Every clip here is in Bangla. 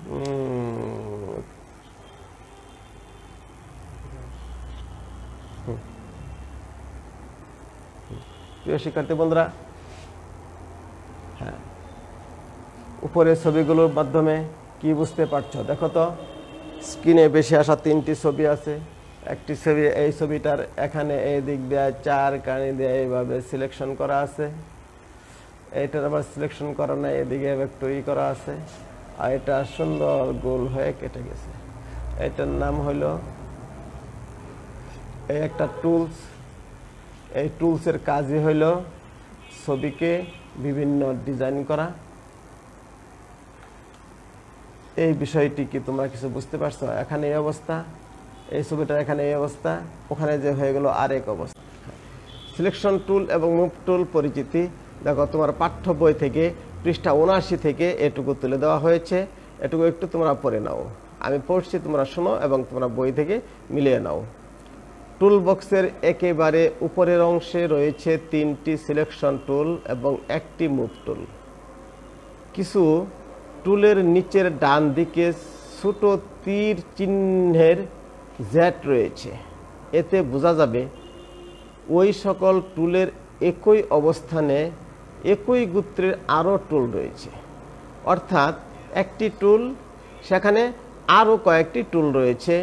প্রিয় শিক্ষার্থী বন্ধুরা, হ্যাঁ, উপরের ছবিগুলোর মাধ্যমে কি বুঝতে পারছো? দেখো তো, স্ক্রিনে বেশি আসা 3টি ছবি আছে। একটি ছবি, এই ছবিটার এখানে এই দিক দিয়ে 4 কানি দিয়ে এইভাবে সিলেকশন করা আছে। এইটার আবার সিলেকশন করা নাই, এদিকে একটু করা আছে। আর এটা সুন্দর গোল হয়ে কেটে গেছে। এটার নাম হলো, এই একটা টুলস। এই টুলসের কাজই হইল ছবিকে বিভিন্ন ডিজাইন করা। এই বিষয়টি কি তোমরা কিছু বুঝতে পারছো? এখানে এই অবস্থা, এই ছবিটা এখানে এই অবস্থা, ওখানে যে হয়ে গেল আরেক অবস্থা। সিলেকশন টুল এবং মুভ টুল পরিচিতি দেখো, তোমার পাঠ্য বই থেকে পৃষ্ঠা ৭৯ থেকে এটুকু তুলে দেওয়া হয়েছে। এটুকু একটু তোমরা পড়ে নাও। আমি পড়ছি, তোমরা শোনো এবং তোমরা বই থেকে মিলিয়ে নাও। টুল বক্সের একেবারে উপরের অংশে রয়েছে 3টি সিলেকশন টুল এবং একটি মুভ টুল। কিছু টুলের নিচের ডান দিকে ছোট তীর চিহ্নের জ্যাট রয়েছে। এতে বোঝা যাবে ওই সকল টুলের একই অবস্থানে একই গোত্রের আরও টুল রয়েছে। অর্থাৎ একটি টুল, সেখানে আরও কয়েকটি টুল রয়েছে।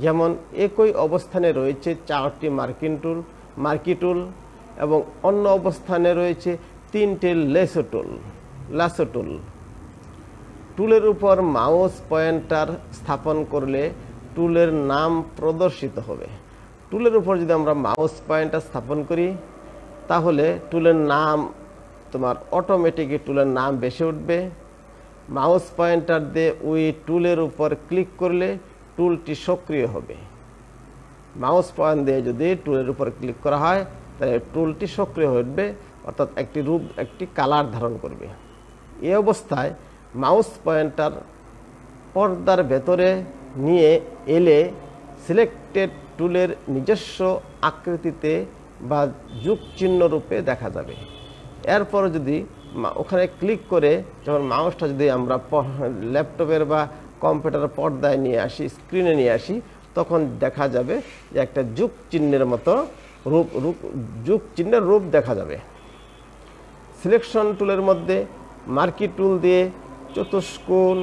যেমন একই অবস্থানে রয়েছে 4টি মার্কি টুল এবং অন্য অবস্থানে রয়েছে 3টে লাসো টুল। টুলের উপর মাউস পয়েন্টার স্থাপন করলে টুলের নাম প্রদর্শিত হবে। টুলের উপর যদি আমরা মাউস পয়েন্টার স্থাপন করি, তাহলে টুলের নাম তোমার অটোমেটিকই টুলের নাম বেশি উঠবে। মাউস পয়েন্টার দিয়ে ওই টুলের উপর ক্লিক করলে টুলটি সক্রিয় হবে। মাউস পয়েন্ট দিয়ে যদি টুলের উপর ক্লিক করা হয়, তাহলে টুলটি সক্রিয় হয়ে উঠবে, অর্থাৎ একটি কালার ধারণ করবে। এই অবস্থায় মাউস পয়েন্টার পর্দার ভেতরে নিয়ে এলে সিলেক্টেড টুলের নিজস্ব আকৃতিতে বা যুগ চিহ্ন রূপে দেখা যাবে। এরপর যদি ওখানে ক্লিক করে যখন মাউসটা যদি আমরা ল্যাপটপের বা কম্পিউটারের পর্দায় নিয়ে আসি, স্ক্রিনে নিয়ে আসি, তখন দেখা যাবে যে একটা যুগ চিহ্নের মতো যুগ চিহ্নের রূপ দেখা যাবে। সিলেকশন টুলের মধ্যে মার্কি টুল দিয়ে চতুষ্কোণ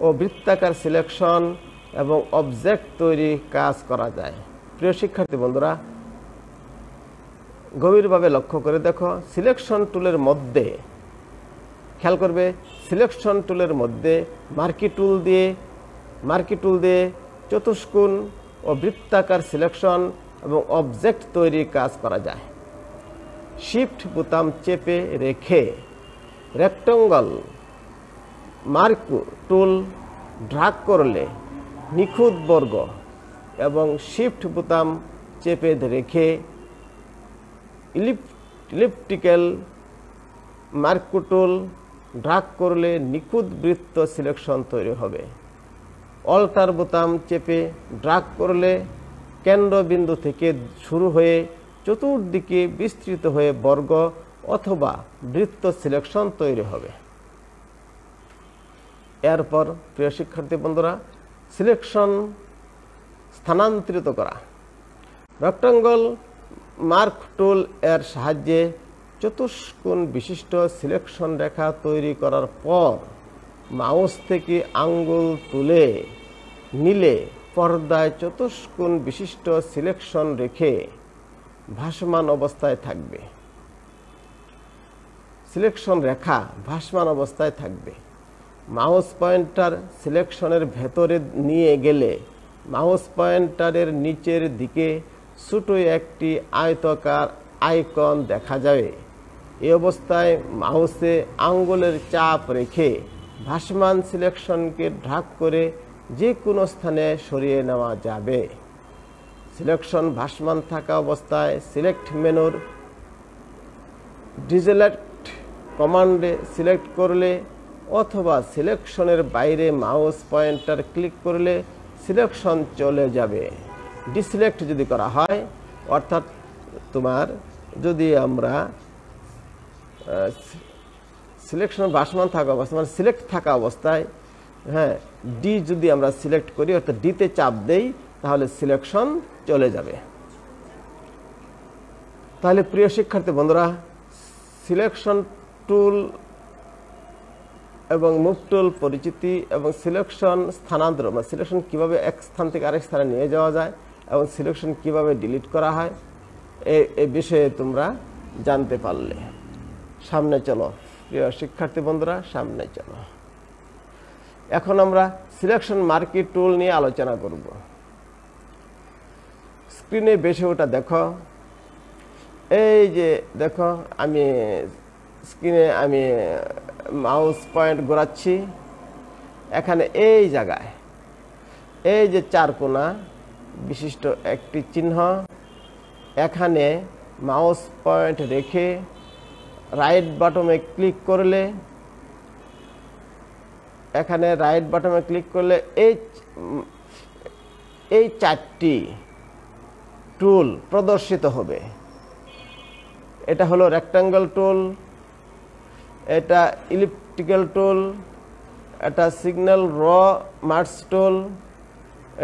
ও বৃত্তাকার সিলেকশন এবং অবজেক্ট তৈরি কাজ করা যায়। প্রিয় শিক্ষার্থী বন্ধুরা, গভীরভাবে লক্ষ্য করে দেখো, সিলেকশন টুলের মধ্যে খেয়াল করবে, সিলেকশন টুলের মধ্যে মার্কি টুল দিয়ে চতুষ্কোণ ও বৃত্তাকার সিলেকশন এবং অবজেক্ট তৈরির কাজ করা যায়। শিফট বোতাম চেপে রেখে রেক্ট্যাঙ্গল মার্ক টুল ড্র্যাগ করলে নিখুঁত বর্গ এবং শিফট বোতাম চেপে রেখে ইলিপ্টিক্যাল মার্ক টুল ড্র্যাগ করলে নিখুঁত বৃত্ত সিলেকশন তৈরি হবে। অল্টার বোতাম চেপে ড্র্যাগ করলে কেন্দ্রবিন্দু থেকে শুরু হয়ে চতুর্দিকে বিস্তৃত হয়ে বর্গ অথবা বৃত্ত সিলেকশন তৈরি হবে। এরপর প্রিয় শিক্ষার্থী বন্ধুরা, সিলেকশন স্থানান্তরিত করা। রেক্ট্যাঙ্গল মার্ক টুল এর সাহায্যে চতুষ্কোণ বিশিষ্ট সিলেকশন রেখা তৈরি করার পর মাউস থেকে আঙ্গুল তুলে নিলে পর্দায় চতুষ্কোণ বিশিষ্ট সিলেকশন রেখে ভাসমান অবস্থায় থাকবে। সিলেকশন রেখা ভাসমান অবস্থায় থাকবে। মাউস পয়েন্টার সিলেকশনের ভেতরে নিয়ে গেলে মাউস পয়েন্টারের নিচের দিকে ছোট একটি আয়তাকার আইকন দেখা যাবে। এই অবস্থায় মাউসে আঙ্গুলের চাপ রেখে ভাসমান সিলেকশনকে ড্র্যাগ করে যে কোনো স্থানে সরিয়ে নেওয়া যাবে। সিলেকশন ভাসমান থাকা অবস্থায় সিলেক্ট মেনুর ডিসেলেক্ট কমান্ডে সিলেক্ট করলে অথবা সিলেকশনের বাইরে মাউস পয়েন্টার ক্লিক করলে সিলেকশন চলে যাবে। ডিসেলেক্ট যদি করা হয়, অর্থাৎ তোমার যদি আমরা সিলেকশন ভাসমান থাকা অবস্থা মানে সিলেক্ট থাকা অবস্থায়, হ্যাঁ, ডি যদি আমরা সিলেক্ট করি অর্থাৎ ডিতে চাপ দেই তাহলে সিলেকশন চলে যাবে। তাহলে প্রিয় শিক্ষার্থী বন্ধুরা, সিলেকশন টুল এবং মুভ টুল পরিচিতি এবং সিলেকশন স্থানান্তর বা সিলেকশন কিভাবে এক স্থান থেকে আরেক স্থানে নিয়ে যাওয়া যায় এবং সিলেকশন কিভাবে ডিলিট করা হয় এই বিষয়ে তোমরা জানতে পারলে। সামনে চলো প্রিয় শিক্ষার্থী বন্ধুরা, সামনে চলো। এখন আমরা সিলেকশন মার্কি টুল নিয়ে আলোচনা করব। স্ক্রিনে বেশি ওটা দেখো, এই যে দেখো আমি স্ক্রিনে আমি মাউস পয়েন্ট ঘোরাচ্ছি, এখানে এই জায়গায় এই যে চার কোণা বিশিষ্ট একটি চিহ্ন, এখানে মাউস পয়েন্ট রেখে রাইট বাটনে ক্লিক করলে, এখানে রাইট বাটনে ক্লিক করলে এই চারটি টুল প্রদর্শিত হবে। এটা হলো রেক্ট্যাঙ্গল টুল, এটা ইলিপ্টিক্যাল টুল, এটা সিগন্যাল র মার্জ টুল,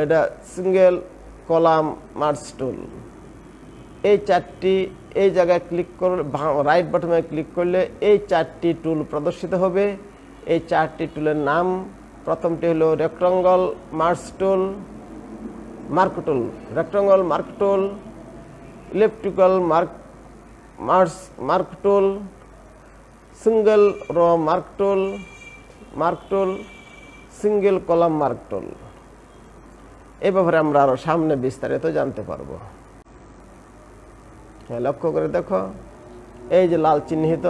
এটা সিঙ্গেল কলাম মার্জ টুল। এই চারটি এই জায়গায় ক্লিক করলে, রাইট বাটনে ক্লিক করলে এই চারটি টুল প্রদর্শিত হবে। এই চারটি টুলের নাম, প্রথমটি হলো রেক্ট্যাঙ্গল মার্জ টুল, মার্ক টুল, রেক্ট্যাঙ্গল মার্ক টুল, ইলিপ্টিক্যাল মার্ক টুল, সিঙ্গেল র মার্ক টুল, সিঙ্গেল কলাম মার্ক টুল। এ ব্যাপারে আমরা আরো সামনে বিস্তারিত জানতে পারবো। হ্যাঁ, লক্ষ্য করে দেখো, এই যে লাল চিহ্নিত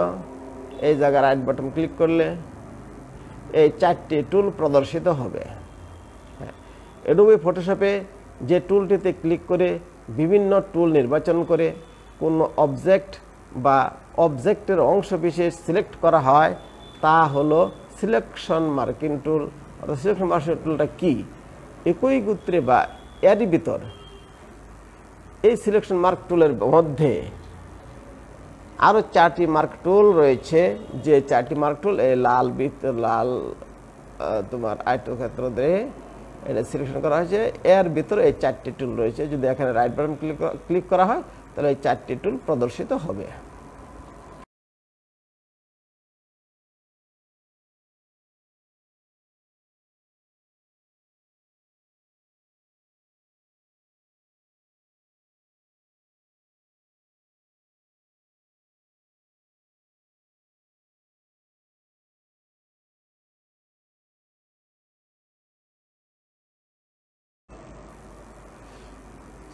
এই জায়গায় রাইট বাটন ক্লিক করলে এই চারটি টুল প্রদর্শিত হবে। অ্যাডোবি ফটোশপে যে টুলটিতে ক্লিক করে বিভিন্ন টুল নির্বাচন করে কোনো অবজেক্ট বা অবজেক্টের অংশ বিশেষ সিলেক্ট করা হয় তা হলো সিলেকশন মার্কিং টুল। অর্থাৎ সিলেকশন মার্কিং টুলটা কি? একই গোত্রে বা এরই ভিতর এই সিলেকশন মার্ক টুলের মধ্যে আরো চারটি মার্ক টুল রয়েছে। যে চারটি মার্ক টুল এই লাল তোমার আয়তক্ষেত্র দিয়ে এটা সিলেকশন করা হয়েছে, এর ভিতরে এই চারটি টুল রয়েছে। যদি এখানে রাইট বাটন ক্লিক করা হয় তাহলে এই চারটি টুল প্রদর্শিত হবে।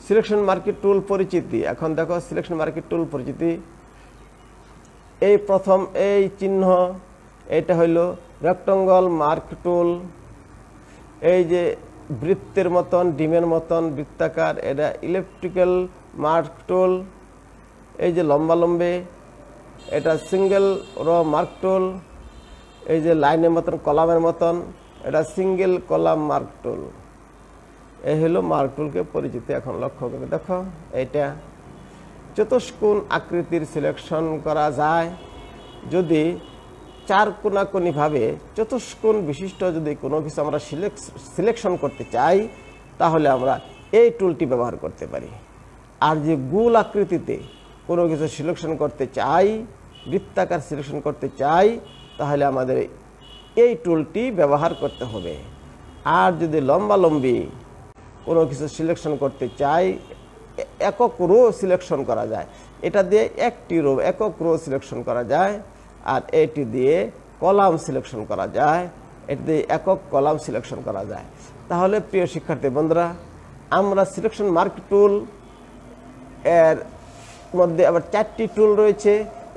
সিলেকশন মার্কেট টুল পরিচিতি। এখন দেখো সিলেকশন মার্কেট টুল পরিচিতি। এই প্রথম এই চিহ্ন, এটা হইল রেক্ট্যাঙ্গল মার্ক টুল। এই যে বৃত্তের মতন, ডিমের মতন বৃত্তাকার, এটা ইলিপ্টিক্যাল মার্ক টুল। এই যে লম্বা লম্বে, এটা সিঙ্গেল র মার্ক টুল। এই যে লাইনের মতন, কলামের মতন, এটা সিঙ্গেল কলাম মার্ক টুল। এই হলো মার্ক টুলকে পরিচিতি। এখন লক্ষ্য করে দেখো, এইটা চতুষ্কোণ আকৃতির সিলেকশন করা যায়। যদি চার কোণাকোণিভাবে চতুষ্কোণ বিশিষ্ট যদি কোনো কিছু আমরা সিলেকশন করতে চাই তাহলে আমরা এই টুলটি ব্যবহার করতে পারি। আর যে গোল আকৃতিতে কোনো কিছু সিলেকশন করতে চাই, বৃত্তাকার সিলেকশন করতে চাই, তাহলে আমাদের এই টুলটি ব্যবহার করতে হবে। আর যদি লম্বালম্বি কোনো কিছু সিলেকশন করতে চাই, একক রো সিলেকশন করা যায়, এটা দিয়ে একটি রো একক রো সিলেকশন করা যায়। আর এটি দিয়ে কলাম সিলেকশন করা যায়, এটি দিয়ে একক কলাম সিলেকশন করা যায়। তাহলে প্রিয় শিক্ষার্থী বন্ধুরা, আমরা সিলেকশন মার্ক টুল এর মধ্যে আবার চারটি টুল রয়েছে।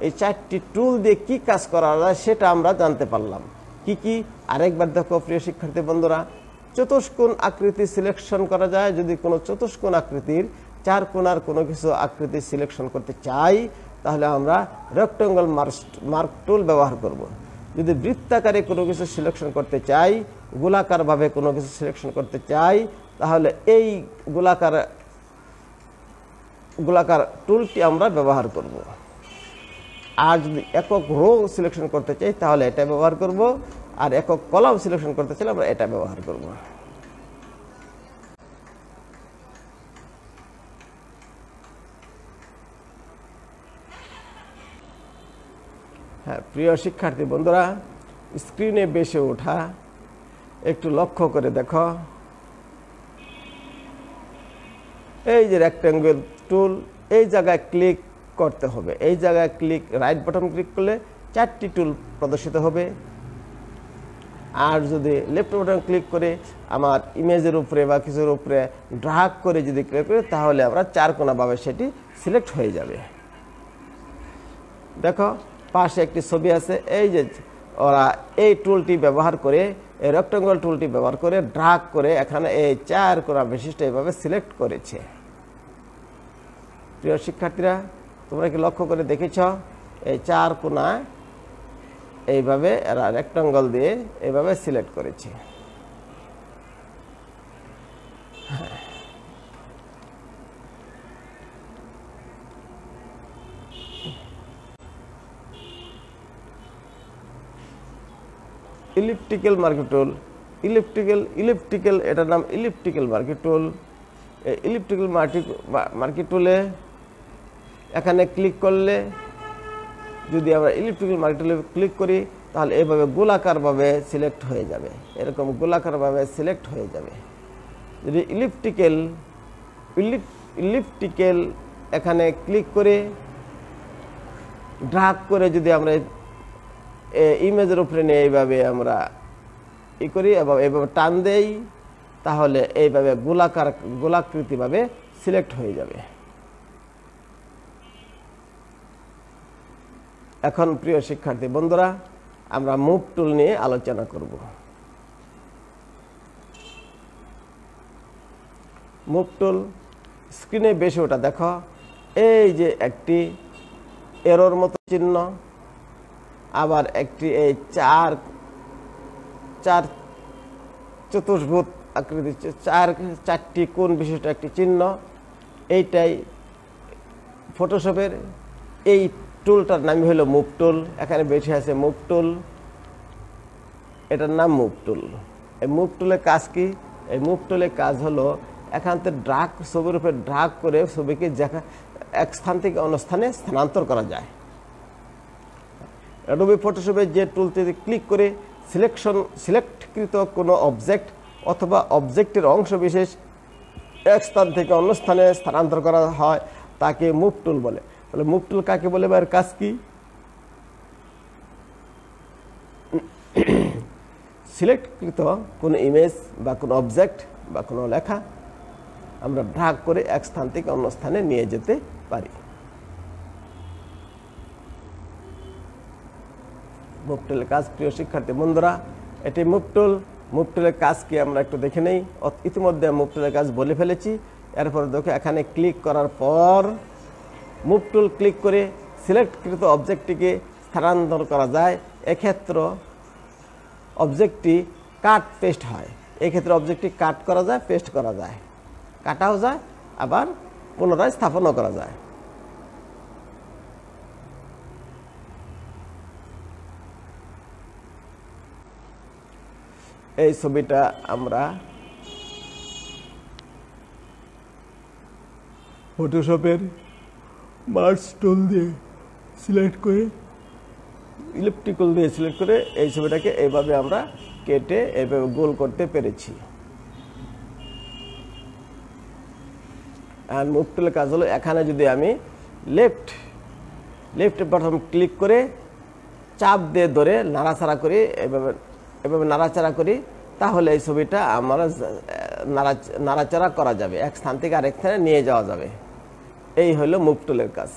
এই চারটি টুল দিয়ে কি কাজ করা যায় সেটা আমরা জানতে পারলাম। কি কি আরেকবার দেখো প্রিয় শিক্ষার্থী বন্ধুরা। চতুষ্কোণ আকৃতি সিলেকশন করা যায়। যদি কোনো চতুষ্কোণ আকৃতির চার কোণার কোনো কিছু আকৃতি সিলেকশন করতে চাই তাহলে আমরা রেক্ট্যাঙ্গল মার্ক টুল ব্যবহার করব। যদি বৃত্তাকারে কোনো কিছু সিলেকশন করতে চাই, গোলাকারভাবে কোনো কিছু সিলেকশন করতে চাই, তাহলে এই গোলাকার টুলটি আমরা ব্যবহার করব। আর যদি একক রো সিলেকশন করতে চাই তাহলে এটা ব্যবহার করব, আর একক কলাম সিলেকশন করতে চাইলে আমরা এটা ব্যবহার করব। হ্যাঁ প্রিয় শিক্ষার্থী বন্ধুরা, স্ক্রিনে বেশি ওঠা একটু লক্ষ্য করে দেখো। এই যে রেক্ট্যাঙ্গেল টুল, এই জায়গায় ক্লিক করতে হবে। এই জায়গায় ক্লিক, রাইট বাটন ক্লিক করলে 4টি টুল প্রদর্শিত হবে। আর যদি লেফট বাটন ক্লিক করে আমার ইমেজের উপরে বা কিছুর উপরে ড্র্যাগ করে যদি ক্লিক করি তাহলে আমরা 4 কোণাভাবে সেটি সিলেক্ট হয়ে যাবে। দেখো পাশে একটি ছবি আছে। এই যে ওরা এই টুলটি ব্যবহার করে, এই রেক্ট্যাঙ্গেল টুলটি ব্যবহার করে ড্র্যাগ করে এখানে এই 4 কোণা বিশিষ্ট এইভাবে সিলেক্ট করেছে। প্রিয় শিক্ষার্থীরা, তোমরা কি লক্ষ্য করে দেখেছ? এই 4 কোণা এইভাবে এরা রেক্ট্যাঙ্গেল দিয়ে এইভাবে সিলেক্ট করেছে। ইলিপ্টিক্যাল মার্কিং টুল, ইলিপ্টিক্যাল এটার নাম ইলিপ্টিক্যাল মার্কিং টুল। এই ইলিপ্টিক্যাল মার্কিং টুলে এখানে ক্লিক করলে, যদি আমরা ইলিপ্টিক্যাল মার্কিং টুলে ক্লিক করি তাহলে এইভাবে গোলাকারভাবে সিলেক্ট হয়ে যাবে, এরকম গোলাকারভাবে সিলেক্ট হয়ে যাবে। যদি ইলিপ্টিক্যাল এখানে ক্লিক করে ড্র্যাগ করে যদি আমরা ইমেজের উপরে নিয়ে এইভাবে আমরা করি এবং এইভাবে টান দেই তাহলে এইভাবে গোলাকৃতিভাবে সিলেক্ট হয়ে যাবে। এখন প্রিয় শিক্ষার্থী বন্ধুরা, আমরা মুভ টুল নিয়ে আলোচনা করব। মুভ টুল স্ক্রিনে বেশি ওটা দেখো। এই যে একটি এরোর মতো চিহ্ন, আবার একটি এই 4 চতুর্ভুজ আকৃতি 4টি কোণ বিশিষ্ট একটি চিহ্ন। এইটাই ফটোশপের এই টুলটার নাম হলো মুভ টুল। এখানে বেশি আছে মুভ টুল, এটার নাম মুভ টুল। এই মুভ টুলের কাজ কি? এই মুভ টুলের কাজ হলো এখান থেকে ড্র্যাগ, ছবির উপরে ড্র্যাগ করে ছবিকে এক স্থান থেকে অন্য স্থানে স্থানান্তর করা যায়। অ্যাডোবি ফটোশপে যে টুলটিতে ক্লিক করে সিলেক্টকৃত কোনো অবজেক্ট অথবা অবজেক্টের অংশ বিশেষ এক স্থান থেকে অন্য স্থানে স্থানান্তর করা হয় তাকে মুভ টুল বলে। তাহলে মুভ টুল কাকে বলে বা এর কাজ কি? সিলেক্টকৃত কোনো ইমেজ বা কোনো অবজেক্ট বা কোনো লেখা আমরা ড্র্যাগ করে এক স্থান থেকে অন্য স্থানে নিয়ে যেতে পারি। মুভ টুলের কাজ প্রিয় শিক্ষার্থী বন্ধুরা, এটি মুভ টুল। মুভ টুলের কাজ কি আমরা একটু দেখে নেই। ইতিমধ্যে মুভ টুলের কাজ বলে ফেলেছি। এরপর দেখো এখানে ক্লিক করার পর মুভ টুল ক্লিক করে সিলেক্টকৃত অবজেক্টটিকে স্থানান্তর করা যায়। এক্ষেত্রে অবজেক্টটি কাট পেস্ট হয়। এক্ষেত্রে অবজেক্টটি কাট করা যায়, পেস্ট করা যায়, কাটাও যায়, আবার পুনরায় স্থাপনও করা যায়। এই ছবিটা আমরা ফটোশপের মার্জ টুল দিয়ে সিলেক্ট করে, ইলিপ্টিক্যাল দিয়ে সিলেক্ট করে এই ছবিটাকে এইভাবে আমরা কেটে এইভাবে গোল করতে পেরেছি। আর মুভ টুলের কাজ হলো এখানে যদি আমি লেফট বাটন ক্লিক করে চাপ দিয়ে ধরে নাড়াচাড়া করি, এভাবে নাড়াচাড়া করি, তাহলে এই ছবিটা আমরা নাড়াচাড়া করা যাবে, এক স্থান থেকে আরেক স্থানে নিয়ে যাওয়া যাবে। এই হলো মুভ টুলের কাজ।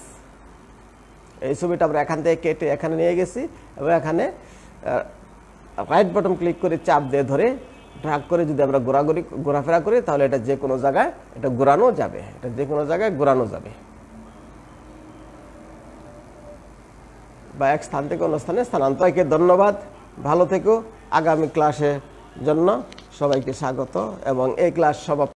এই ছবিটা আমরা এখান থেকে কেটে এখানে নিয়ে গেছি এবং এখানে রাইট বাটন ক্লিক করে চাপ দিয়ে ধরে ড্র্যাগ করে যদি আমরা ঘোরাফেরা করি তাহলে এটা যে কোনো জায়গায় এটা ঘোরানো যাবে, এটা যে কোনো জায়গায় ঘোরানো যাবে বা এক স্থান থেকে অন্য স্থানে স্থানান্তর। সবাইকে ধন্যবাদ, ভালো থেকো। আগামী ক্লাসের জন্য সবাইকে স্বাগত এবং এই ক্লাস সমাপ্ত।